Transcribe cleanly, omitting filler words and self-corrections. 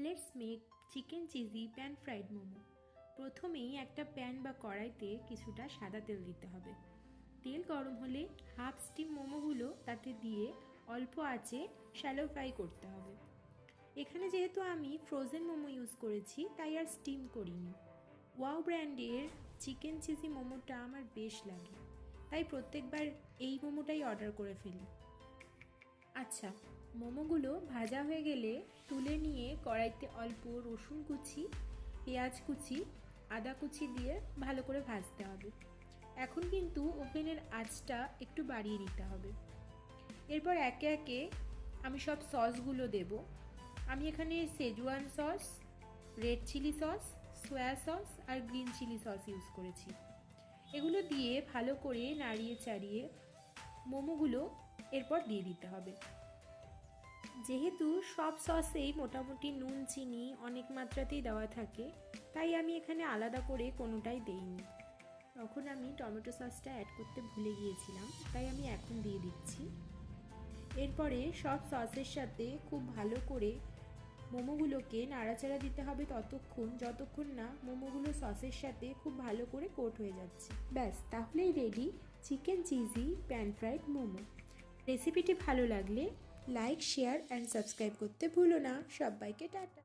Let's make chicken cheesy pan fried momo. প্রথমেই একটা pan বা কড়াইতে কিছুটা সাদা তেল দিতে হবে। তেল গরম হলে হাফ স্টিম মোমোগুলো তাতে দিয়ে অল্প আঁচে শ্যালো ফ্রাই করতে হবে। এখানে যেহেতু আমি ফ্রোজেন মোমো ইউজ করেছি তাই আর স্টিম করিনি। ওয়াও ব্র্যান্ডের চিকেন চিজি মোমোটা আমার বেশ লাগে, তাই প্রত্যেকবার এই মোমোটাই অর্ডার করে ফেলি। আচ্ছা, মোমোগুলো ভাজা হয়ে গেলে তুলে নিয়ে কড়াইতে অল্প রসুন কুচি, পেঁয়াজ কুচি, আদা কুচি দিয়ে ভালো করে ভাজতে হবে। এখন কিন্তু ওভেনের আঁচটা একটু বাড়িয়ে দিতে হবে। এরপর একে একে আমি সব সসগুলো দেব। আমি এখানে Schezwan sauce, red chilli sauce, soya sauce আর গ্রিন চিলি সস ইউজ করেছি। এগুলো দিয়ে ভালো করে নাড়িয়ে চাড়িয়ে মোমোগুলো এরপর দিয়ে দিতে হবে। যেহেতু সব সসেই মোটামুটি নুন চিনি অনেক মাত্রাতেই দেওয়া থাকে, তাই আমি এখানে আলাদা করে কোনোটাই দেইনি। তখন আমি টমেটো সসটা অ্যাড করতে ভুলে গিয়েছিলাম, তাই আমি এখন দিয়ে দিচ্ছি। এরপরে সব সসের সাথে খুব ভালো করে মোমোগুলোকে নাড়াচাড়া দিতে হবে যতক্ষণ না মোমোগুলো সসের সাথে খুব ভালো করে কোট হয়ে যাচ্ছে। ব্যাস, তাহলেই ready chicken cheesy pan fried momo. রেসিপিটি ভালো লাগলে লাইক, শেয়ার অ্যান্ড সাবস্ক্রাইব করতে ভুলো না। সবাইকে টাটা।